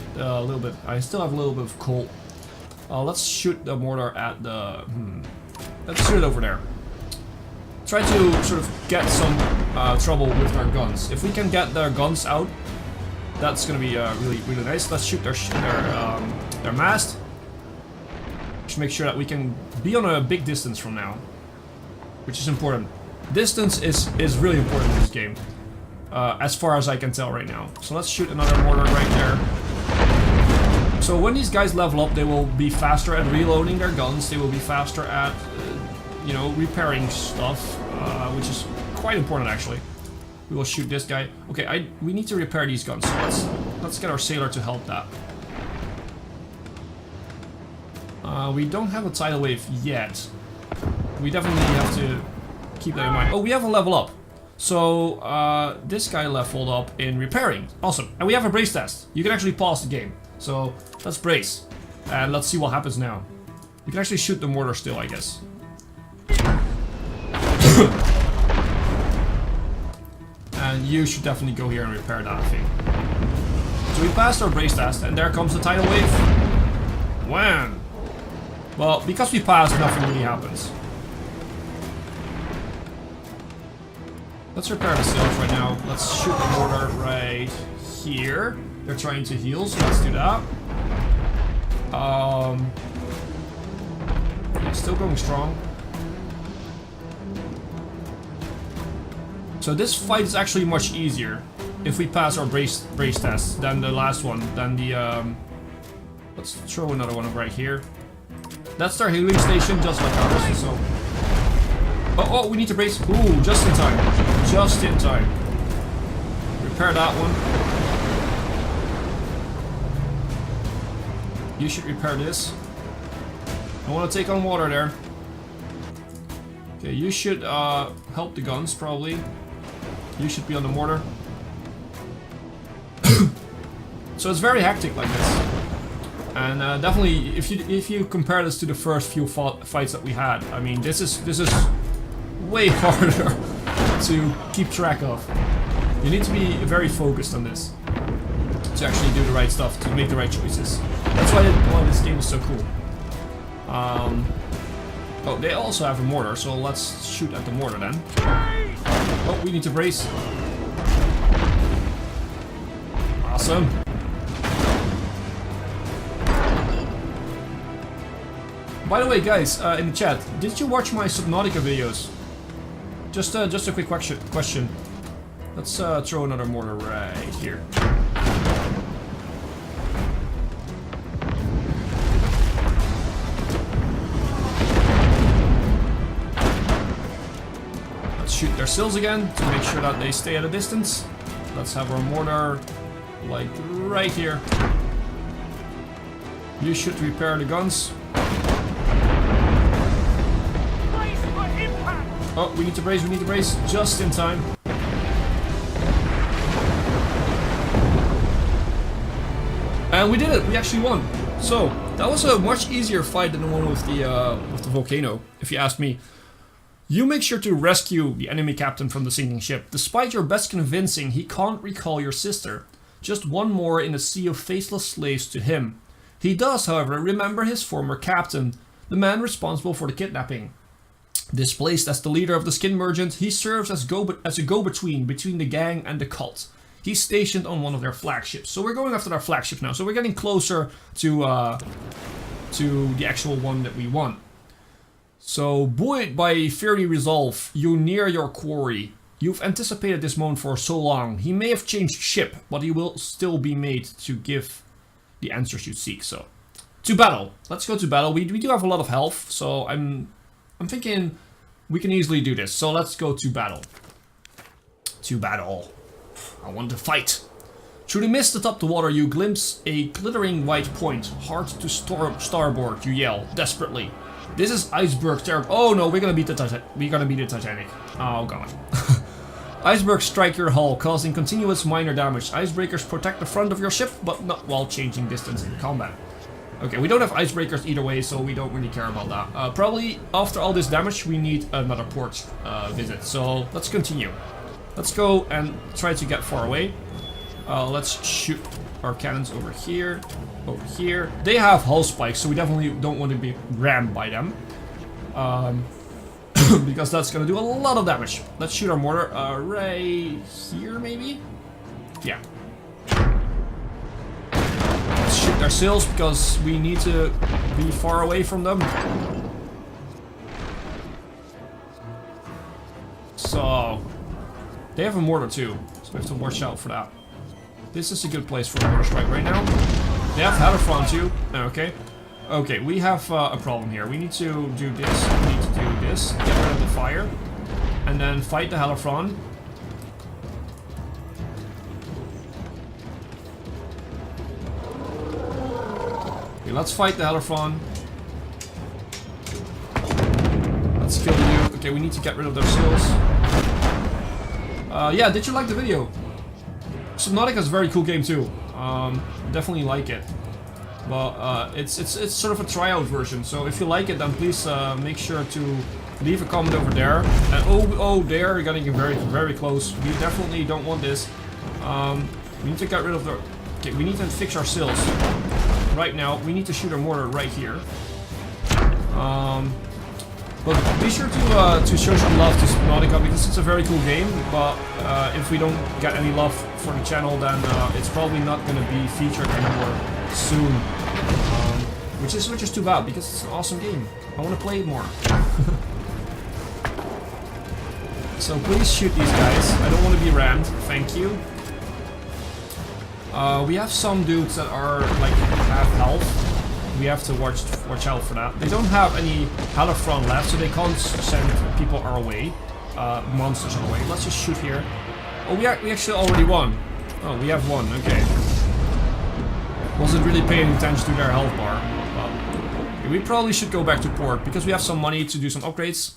I still have a little bit of cold. Let's shoot the mortar at the. Let's shoot it over there. Try to sort of get some trouble with our guns. If we can get their guns out, that's gonna be really nice. Let's shoot their mast. Just make sure that we can be on a big distance from now, which is important. Distance is really important in this game. As far as I can tell right now. So let's shoot another mortar right there. So when these guys level up, they will be faster at reloading their guns. They will be faster at, you know, repairing stuff, which is quite important actually. We will shoot this guy. Okay, we need to repair these guns. So let's get our sailor to help that. We don't have a tidal wave yet. We definitely have to keep that in mind. Oh, we have a level up. So, this guy leveled up in repairing. Awesome. And we have a brace test. You can actually pause the game. So, let's brace. And let's see what happens now. You can actually shoot the mortar still, I guess. And you should definitely go here and repair that thing. So we passed our brace test, and there comes the tidal wave. Wham! Well, because we passed, nothing really happens. Let's repair the sails right now. Let's shoot the mortar right here. They're trying to heal, so let's do that. Yeah, still going strong. So this fight is actually much easier if we pass our brace test than the last one. Than the let's throw another one right here. That's their healing station, just like ours. So oh, we need to brace. Ooh, just in time. Just in time. Repair that one. You should repair this. I want to take on water there. Okay, you should help the guns probably. You should be on the mortar. So it's very hectic like this. And definitely, if you compare this to the first few fights that we had, I mean, this is way harder to keep track of. You need to be very focused on this to actually do the right stuff, to make the right choices. That's why this game is so cool. Oh, they also have a mortar, so let's shoot at the mortar then. Oh, we need to brace. Awesome. By the way, guys, in the chat, did you watch my Subnautica videos? Just a quick question. Let's throw another mortar right here. Let's shoot their sails again to make sure that they stay at a distance. Let's have our mortar like right here. You should repair the guns. Oh, we need to brace, just in time. And we did it, we actually won. So, that was a much easier fight than the one with the volcano, if you ask me. You make sure to rescue the enemy captain from the sinking ship. Despite your best convincing, he can't recall your sister. Just one more in a sea of faceless slaves to him. He does, however, remember his former captain, the man responsible for the kidnapping. Displaced as the leader of the skin merchant, he serves as a go-between between the gang and the cult. He's stationed on one of their flagships. So we're going after our flagship now. So we're getting closer to the actual one that we want. So, buoyed by fiery resolve, you near your quarry. You've anticipated this moment for so long. He may have changed ship, but he will still be made to give the answers you seek. So, to battle. Let's go to battle. We do have a lot of health, so I'm thinking we can easily do this. So let's go to battle. To battle. I want to fight. Through the mist atop the water, you glimpse a glittering white point. Hard to starboard, you yell desperately. This is iceberg terrible. Oh no, we're gonna beat the Titanic. Oh god. Icebergs strike your hull, causing continuous minor damage. Icebreakers protect the front of your ship, but not while changing distance in combat. Okay, we don't have icebreakers either way, so we don't really care about that. Probably after all this damage, we need another port visit. So let's continue. Let's go and try to get far away. Let's shoot our cannons over here. Over here. They have hull spikes, so we definitely don't want to be rammed by them. Because that's going to do a lot of damage. Let's shoot our mortar right here, maybe? Yeah. Let's shoot their sails because we need to be far away from them. So, they have a mortar too, so we have to watch out for that. This is a good place for a mortar strike right now. They have Halifron too. Okay. Okay, we have a problem here. We need to do this. We need to do this. Get rid of the fire. And then fight the Halifron. Okay, let's fight the Halifron. Let's kill you. Okay, we need to get rid of their sails. Yeah, did you like the video? Subnautica is a very cool game too. Definitely like it. But it's sort of a tryout version, so if you like it, then please make sure to Leave a comment over there. And oh, they're getting very, very close. We definitely don't want this. We need to get rid of the... Okay, we need to fix our sails. Right now, we need to shoot our mortar right here. But be sure to show some love to Subnautica because it's a very cool game. But if we don't get any love for the channel, then it's probably not going to be featured anymore soon. Which is too bad because it's an awesome game. I want to play it more. So please shoot these guys. I don't want to be rammed. Thank you. We have some dudes that are like half health. We have to watch out for that. They don't have any Halifron left, so they can't send people our way, monsters our way. Let's just shoot here. Oh, we actually already won. Oh, we have won. Okay. Wasn't really paying attention to their health bar. But we probably should go back to port because we have some money to do some upgrades,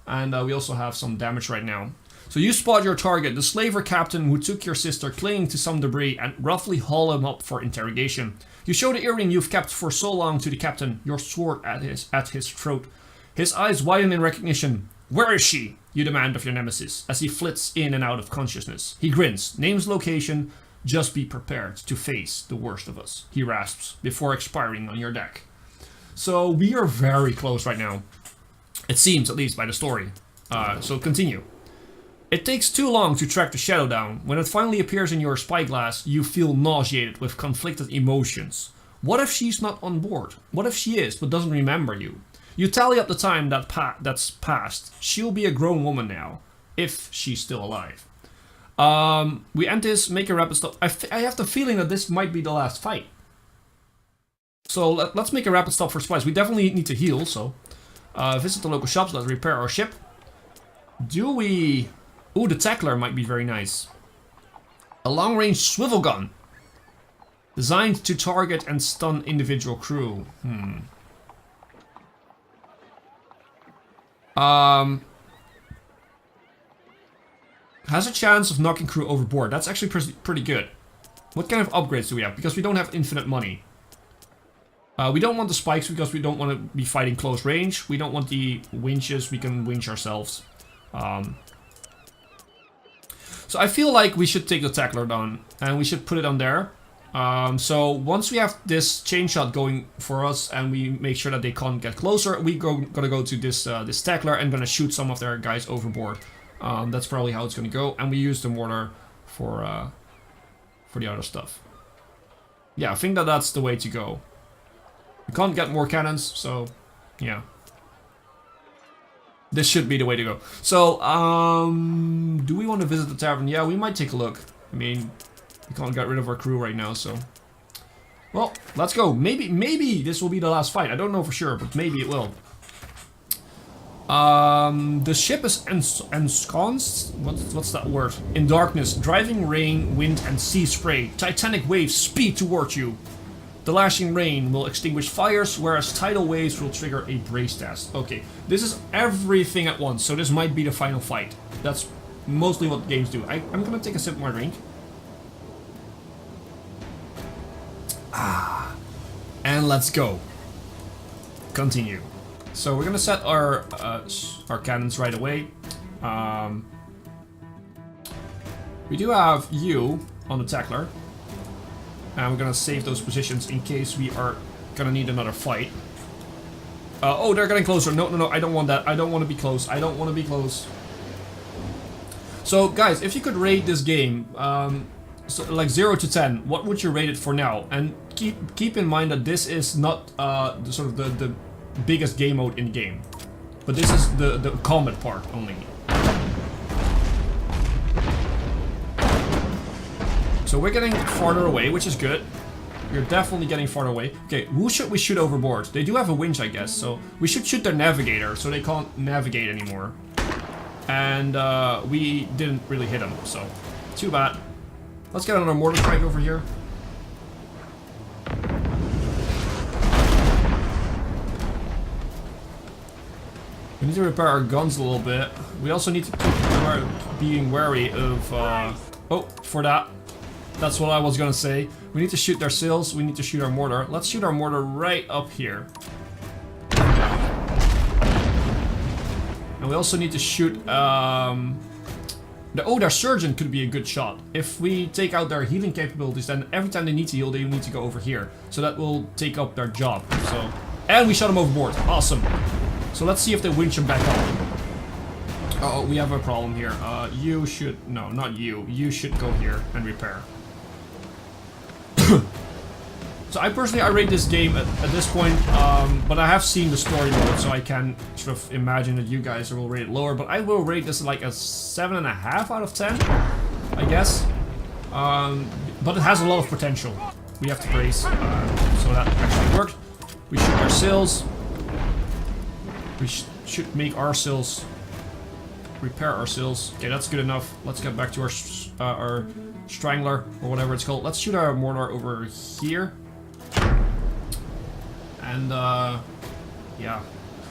and we also have some damage right now. So you spot your target, the slaver captain who took your sister clinging to some debris, and roughly haul him up for interrogation. You show the earring you've kept for so long to the captain, your sword at his throat. His eyes widen in recognition. Where is she? You demand of your nemesis, as he flits in and out of consciousness. He grins, names location, just be prepared to face the worst of us, he rasps, before expiring on your deck. So we are very close right now. It seems, at least by the story. So continue. It takes too long to track the shadow down. When it finally appears in your spyglass, you feel nauseated with conflicted emotions. What if she's not on board? What if she is, but doesn't remember you? You tally up the time that's passed. She'll be a grown woman now, if she's still alive. We end this, make a rapid stop. I have the feeling that this might be the last fight. So let's make a rapid stop for supplies. We definitely need to heal, so... visit the local shops, let's repair our ship. Do we... Ooh, the tackler might be very nice. A long-range swivel gun. Designed to target and stun individual crew. Has a chance of knocking crew overboard. That's actually pretty good. What kind of upgrades do we have? Because we don't have infinite money. We don't want the spikes because we don't want to be fighting close range. We don't want the winches. We can winch ourselves. So I feel like we should take the tackler down and we should put it on there. So once we have this chain shot going for us and we make sure that they can't get closer, we gonna go to this this tackler and gonna shoot some of their guys overboard. That's probably how it's gonna go, and we use the mortar for the other stuff. Yeah, I think that that's the way to go. We can't get more cannons, so yeah. This should be the way to go. So, do we want to visit the tavern? Yeah, we might take a look. I mean, we can't get rid of our crew right now, so... Well, let's go. Maybe this will be the last fight. I don't know for sure, but maybe it will. The ship is ensconced? What's that word? In darkness, driving rain, wind, and sea spray. Titanic waves speed towards you. The lashing rain will extinguish fires, whereas tidal waves will trigger a brace test. Okay, this is everything at once, so this might be the final fight. That's mostly what games do. I'm gonna take a sip of my drink. And let's go. Continue. So we're gonna set our cannons right away. We do have you on the tackler. And we're gonna save those positions in case we are gonna need another fight. Oh, they're getting closer. No, I don't want that. I don't want to be close. I don't want to be close. So, guys, if you could rate this game, so like 0 to 10, what would you rate it for now? And keep in mind that this is not the biggest game mode in the game, but this is the combat part only. So we're getting farther away, which is good. We're definitely getting farther away. Okay, who should we shoot overboard? They do have a winch, I guess, so we should shoot their navigator, so they can't navigate anymore. And we didn't really hit them, so too bad. Let's get another mortar strike over here. We need to repair our guns a little bit. We also need to keep being wary of... oh, for that. That's what I was gonna say. We need to shoot their sails, we need to shoot our mortar. Let's shoot our mortar right up here. And we also need to shoot... their surgeon could be a good shot. If we take out their healing capabilities, then every time they need to heal, they need to go over here. So that will take up their job. So, and we shot them overboard. Awesome. So let's see if they winch him back up. Uh oh, we have a problem here. You should... No, not you. You should go here and repair. So I personally, I rate this game at this point, but I have seen the story mode, so I can sort of imagine that you guys will rate it lower, but I will rate this like a 7.5 out of 10, I guess. But it has a lot of potential. We have to brace, so that actually worked. We shoot our sails. We should make our sails, repair our sails. Okay, that's good enough. Let's get back to our strangler, or whatever it's called. Let's shoot our mortar over here. And, yeah.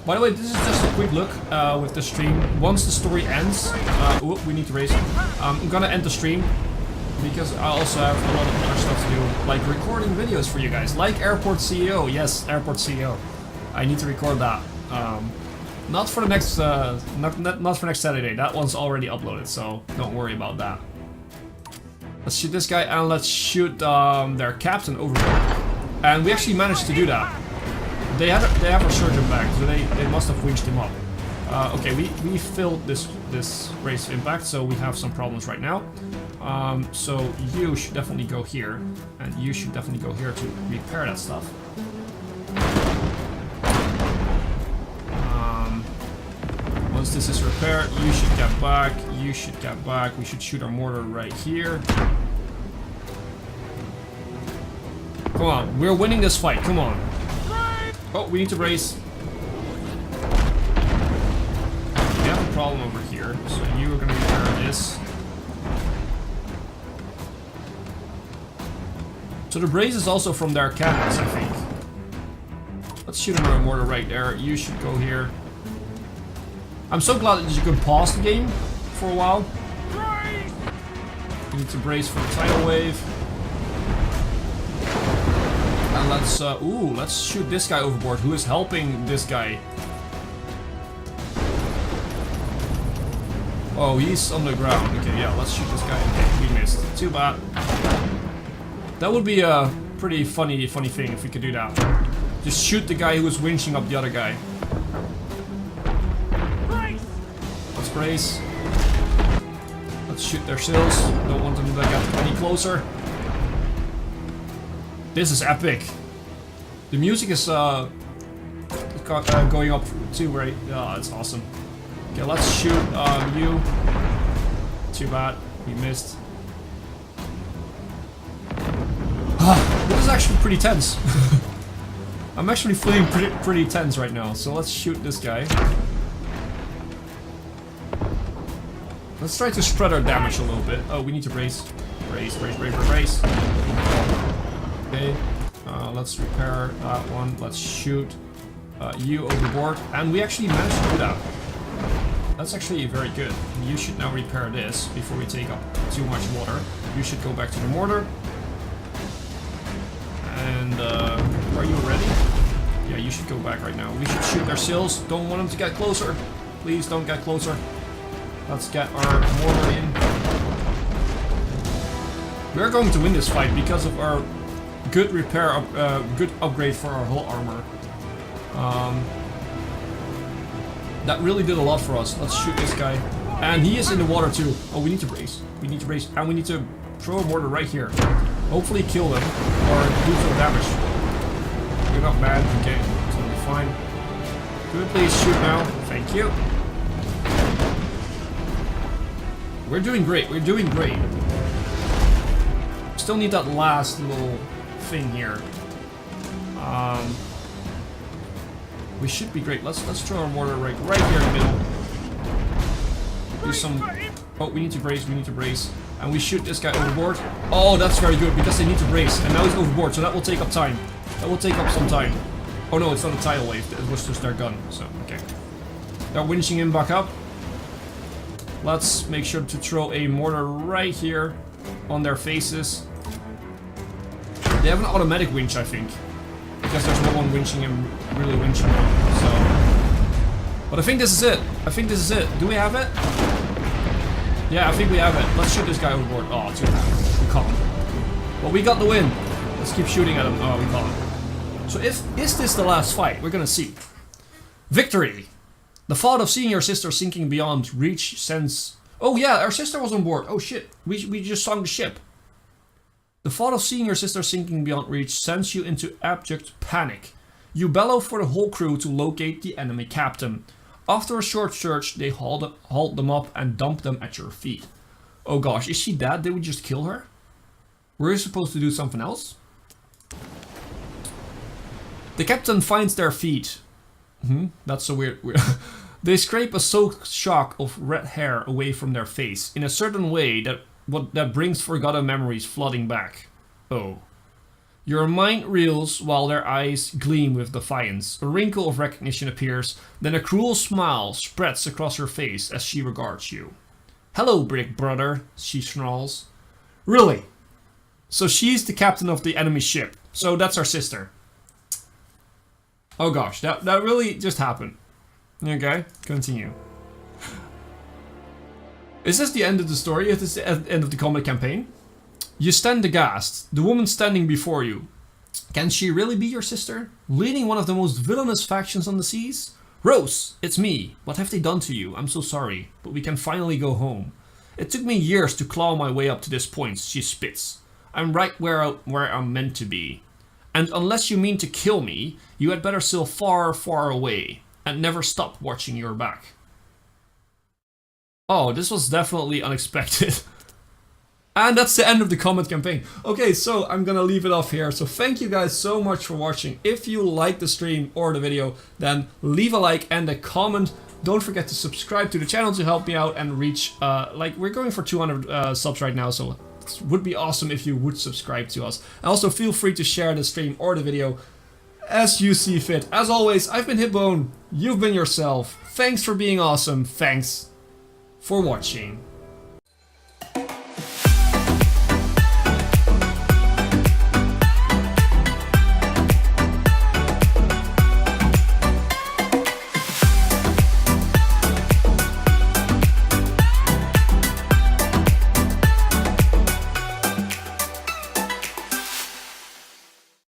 By the way, this is just a quick look with the stream. Once the story ends, we need to race. I'm gonna end the stream because I also have a lot of other stuff to do, like recording videos for you guys, like Airport CEO. Yes, Airport CEO. I need to record that. Not for the next, not for next Saturday. That one's already uploaded, so don't worry about that. Let's shoot this guy and let's shoot their captain overboard. And we actually managed to do that. They have a surgeon back, so they must have winched him up. Okay, we filled this race of impact, so we have some problems right now. So you should definitely go here, and you should definitely go here to repair that stuff. Once this is repaired, you should get back. You should get back. We should shoot our mortar right here. Come on, we're winning this fight. Come on. Oh, we need to brace. We have a problem over here, so you are going to repair this. So the brace is also from their cannons, I think. Let's shoot another mortar right there. You should go here. I'm so glad that you can pause the game for a while. We need to brace for the tidal wave. And let's shoot this guy overboard, who is helping this guy. Oh, he's on the ground. Okay, yeah, let's shoot this guy. Okay, we missed. Too bad. That would be a pretty funny thing if we could do that. Just shoot the guy who was winching up the other guy. Let's brace. Let's shoot their sails. Don't want them to get any closer. This is epic. The music is going up too, right? Oh, it's awesome. Okay, let's shoot you. Too bad, we missed. This is actually pretty tense. I'm actually feeling pretty tense right now. So let's shoot this guy. Let's try to spread our damage a little bit. Oh, we need to brace. Brace. Okay, let's repair that one. Let's shoot you overboard. And we actually managed to do that. That's actually very good. You should now repair this before we take up too much water. You should go back to the mortar. And, are you ready? Yeah, you should go back right now. We should shoot their sails. Don't want them to get closer. Please don't get closer. Let's get our mortar in. We're going to win this fight because of our good repair, good upgrade for our hull armor. That really did a lot for us. Let's shoot this guy. And he is in the water too. Oh, we need to brace. We need to brace. And we need to throw a mortar right here. Hopefully kill them or do some damage. You're not bad. Okay, it's gonna be fine. Could we please shoot now? Thank you. We're doing great. We're doing great. Still need that last little thing here. We should be great. Let's throw our mortar right here in the middle. Do some. Oh, we need to brace. We need to brace, and we shoot this guy overboard. Oh, that's very good because they need to brace, and now he's overboard, so that will take up time. That will take up some time. Oh no, it's not a tidal wave. It was just their gun. So okay, they're winching him back up. Let's make sure to throw a mortar right here on their faces. They have an automatic winch, I think. Because there's no one winching him, really winching him. So But I think this is it. I think this is it. Do we have it? Yeah, I think we have it. Let's shoot this guy overboard. Oh, too bad. We can't. But we got the win. Let's keep shooting at him. Oh, we can't. So is this the last fight? We're gonna see. Victory! The thought of seeing your sister sinking beyond reach sends... Oh yeah, our sister was on board. Oh shit, we just sunk the ship. The thought of seeing your sister sinking beyond reach sends you into abject panic. You bellow for the whole crew to locate the enemy captain. After a short search, they haul them up and dump them at your feet. Oh gosh, is she dead? Did we just kill her? Were we supposed to do something else? The captain finds their feet. That's so weird. They scrape a soaked shock of red hair away from their face in a certain way that brings forgotten memories flooding back. Oh. Your mind reels while their eyes gleam with defiance. A wrinkle of recognition appears, then a cruel smile spreads across her face as she regards you. Hello, Brick Brother, she snarls. Really? So she's the captain of the enemy ship. So that's our sister. Oh gosh, that really just happened. Okay, continue. Is this the end of the story? Is this the end of the combat campaign? You stand aghast, the woman standing before you. Can she really be your sister? Leading one of the most villainous factions on the seas? Rose, it's me. What have they done to you? I'm so sorry, but we can finally go home. It took me years to claw my way up to this point, she spits. I'm right where I'm meant to be. And unless you mean to kill me, you had better sail far, far away. And never stop watching your back. Oh, this was definitely unexpected. And that's the end of the combat campaign. Okay, so I'm gonna leave it off here. So thank you guys so much for watching. If you liked the stream or the video, then leave a like and a comment. Don't forget to subscribe to the channel to help me out and reach, we're going for 200 subs right now, so it would be awesome if you would subscribe to us. And also feel free to share the stream or the video as you see fit. As always, I've been Hipbone, you've been yourself. Thanks for being awesome, thanks for watching.